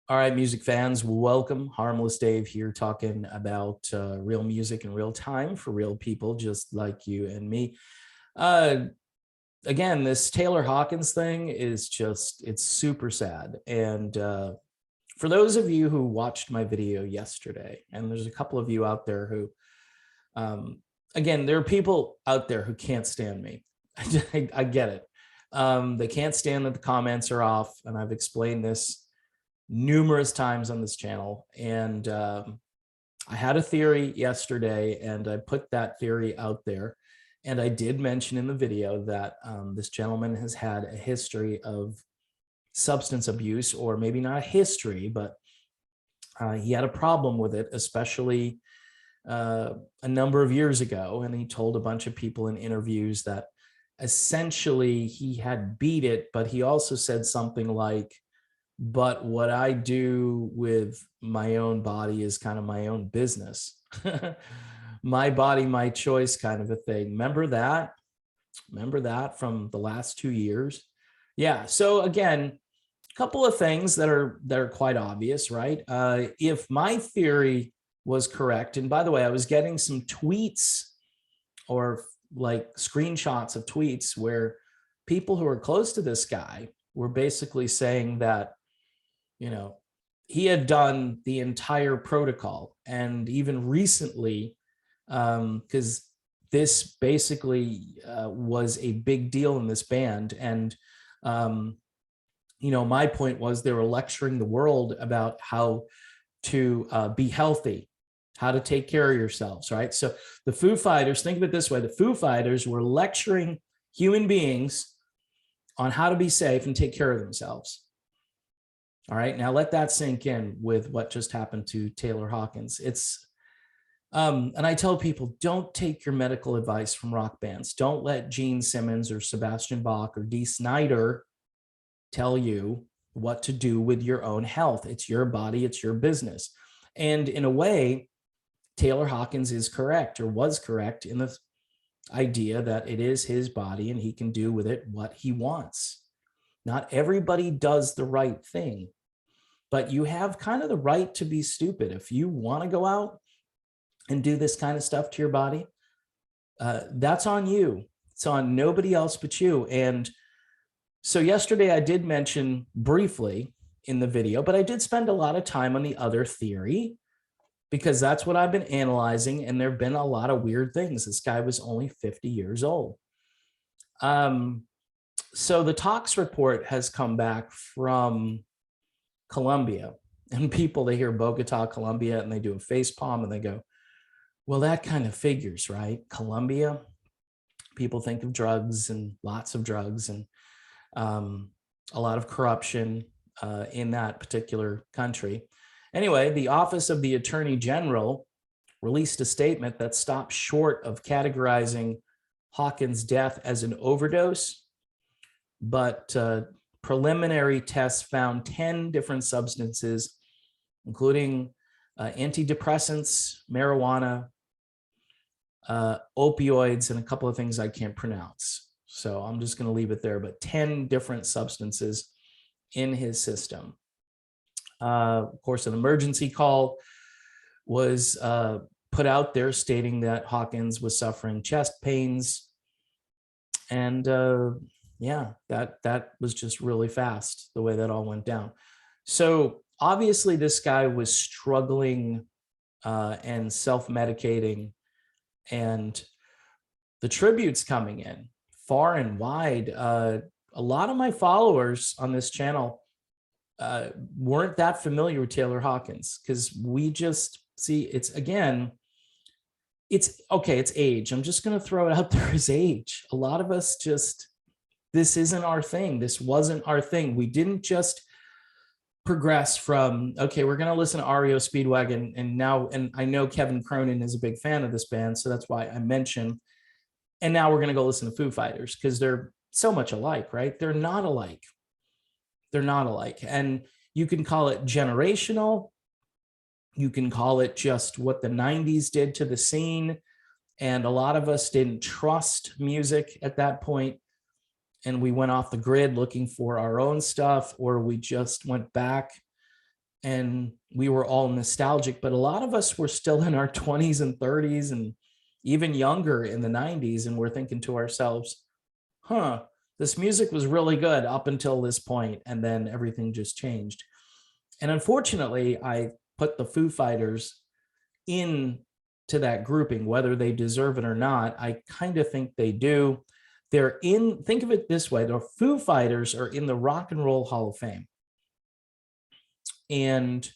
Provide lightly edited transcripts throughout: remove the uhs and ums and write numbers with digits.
All right, music fans, welcome. Harmless Dave here talking about real music in real time for real people just like you and me. Uh, Again, this Taylor Hawkins thing is it's super sad. And for those of you who watched my video yesterday, and there's a couple of you out there who, um, again, there are people out there who can't stand me. I get it. They can't stand that the comments are off, and I've explained this numerous times on this channel. And I had a theory yesterday and I put that theory out there. And I did mention in the video that this gentleman has had a history of substance abuse, or maybe not a history, but he had a problem with it, especially a number of years ago. And he told a bunch of people in interviews that essentially he had beat it, but he also said something like, but what I do with my own body is kind of my own business. My body, my choice kind of a thing. Remember that? Remember that from the last 2 years? Yeah. So again, a couple of things that are quite obvious, right? If my theory was correct, and by the way, I was getting some tweets or like screenshots of tweets where people who are close to this guy were basically saying that, you know, he had done the entire protocol. And even recently, because this basically was a big deal in this band. And, my point was they were lecturing the world about how to be healthy, how to take care of yourselves, right? So the Foo Fighters, think of it this way, the Foo Fighters were lecturing human beings on how to be safe and take care of themselves. All right, now let that sink in with what just happened to Taylor Hawkins. And I tell people, don't take your medical advice from rock bands. Don't let Gene Simmons or Sebastian Bach or Dee Snider tell you what to do with your own health. It's your body, it's your business. And in a way, Taylor Hawkins is correct, or was correct, in the idea that it is his body and he can do with it what he wants. Not everybody does the right thing, but you have kind of the right to be stupid. If you want to go out and do this kind of stuff to your body, that's on you. It's on nobody else but you. And so yesterday I did mention briefly in the video, but I did spend a lot of time on the other theory because that's what I've been analyzing. And there've been a lot of weird things. This guy was only 50 years old. So the tox report has come back from Colombia, and people, they hear Bogota, Colombia, and they do a face palm and they go, well, that kind of figures, right? Colombia, people think of drugs and lots of drugs and a lot of corruption in that particular country. Anyway, the Office of the Attorney General released a statement that stopped short of categorizing Hawkins' death as an overdose, but preliminary tests found 10 different substances, including antidepressants, marijuana, opioids, and a couple of things I can't pronounce. So I'm just going to leave it there, but 10 different substances in his system. Of course, an emergency call was put out there stating that Hawkins was suffering chest pains. And yeah, that was just really fast, the way that all went down. So obviously this guy was struggling and self-medicating, and the tributes coming in far and wide. A lot of my followers on this channel weren't that familiar with Taylor Hawkins, because we just see, it's okay, it's age. I'm just going to throw it out there as age. A lot of us just, this isn't our thing. This wasn't our thing. We didn't just progress from, okay, we're going to listen to REO Speedwagon, and now, and I know Kevin Cronin is a big fan of this band, so that's why I mentioned, and now we're going to go listen to Foo Fighters because they're so much alike, right? They're not alike. They're not alike. And you can call it generational. You can call it just what the 90s did to the scene. And a lot of us didn't trust music at that point, and we went off the grid looking for our own stuff, or we just went back and we were all nostalgic, but a lot of us were still in our 20s and 30s and even younger in the 90s. And we're thinking to ourselves, huh, this music was really good up until this point, and then everything just changed. And unfortunately, I put the Foo Fighters in to that grouping, whether they deserve it or not. I kind of think they do. They're in, think of it this way, the Foo Fighters are in the Rock and Roll Hall of Fame. And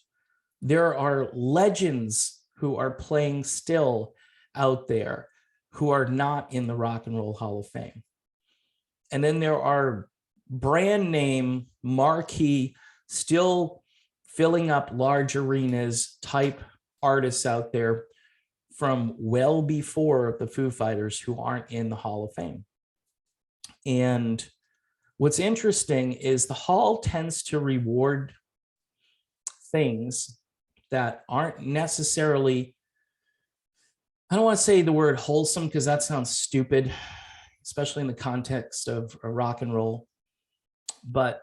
there are legends who are playing still out there who are not in the Rock and Roll Hall of Fame. And then there are brand name, marquee, still filling up large arenas type artists out there from well before the Foo Fighters who aren't in the Hall of Fame. And what's interesting is the Hall tends to reward things that aren't necessarily, I don't want to say the word wholesome because that sounds stupid, especially in the context of rock and roll. But,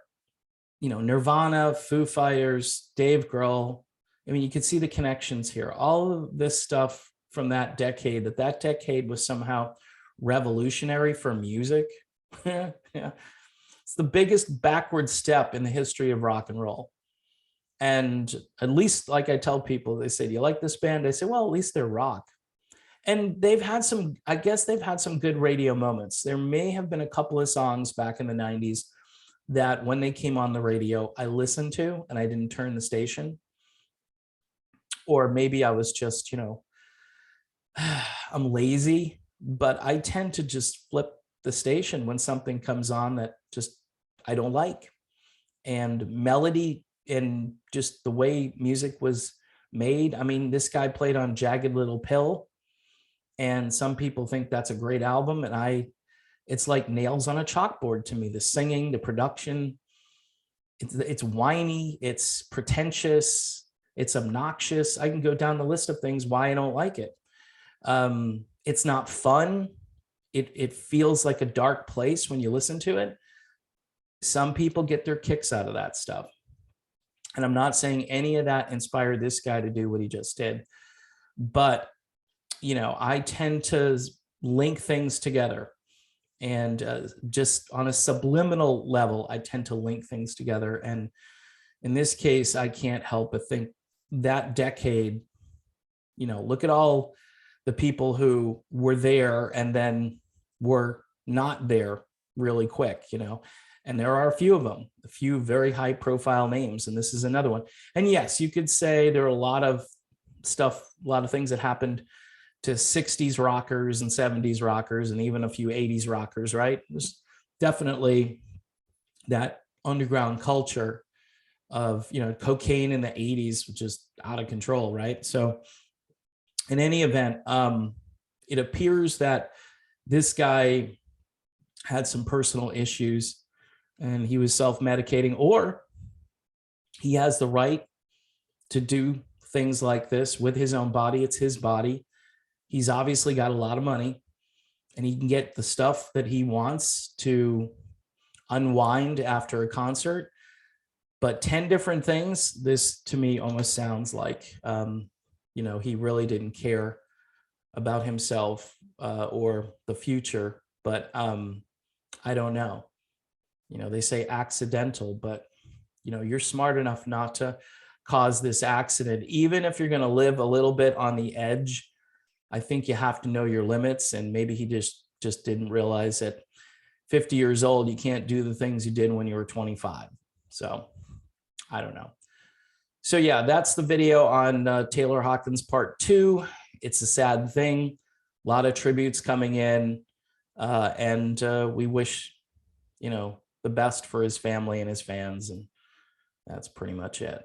you know, Nirvana, Foo Fighters, Dave Grohl, I mean, you can see the connections here. All of this stuff from that decade, that decade was somehow revolutionary for music. Yeah. It's the biggest backward step in the history of rock and roll. And at least, like I tell people, they say, do you like this band? I say, well, at least they're rock. And they've had some, I guess they've had some good radio moments. There may have been a couple of songs back in the 90s that when they came on the radio, I listened to and I didn't turn the station. Or maybe I was just, you know, I'm lazy, but I tend to just flip the station when something comes on that just I don't like. And melody and just the way music was made. I mean, this guy played on Jagged Little Pill, and some people think that's a great album. And it's like nails on a chalkboard to me. The singing, the production, it's whiny, it's pretentious, it's obnoxious. I can go down the list of things why I don't like it. It's not fun. It feels like a dark place when you listen to it. Some people get their kicks out of that stuff. And I'm not saying any of that inspired this guy to do what he just did. But, you know, I tend to link things together. And just on a subliminal level, I tend to link things together. And in this case, I can't help but think that decade, you know, look at all the people who were there and then were not there really quick, you know. And there are a few of them, a few very high profile names. And this is another one. And yes, you could say there are a lot of stuff, a lot of things that happened to 60s rockers and 70s rockers and even a few 80s rockers, right? There's definitely that underground culture of, you know, cocaine in the 80s, which is out of control, right? So in any event, it appears that this guy had some personal issues and he was self-medicating, or he has the right to do things like this with his own body. It's his body. He's obviously got a lot of money and he can get the stuff that he wants to unwind after a concert. But 10 different things, this to me almost sounds like, you know, he really didn't care about himself or the future. But I don't know. You know, they say accidental, but, you know, you're smart enough not to cause this accident. Even if you're going to live a little bit on the edge, I think you have to know your limits. And maybe he just didn't realize that 50 years old, you can't do the things you did when you were 25. So I don't know. So yeah, that's the video on Taylor Hawkins Part 2. It's a sad thing. A lot of tributes coming in. And we wish, you know, the best for his family and his fans. And that's pretty much it.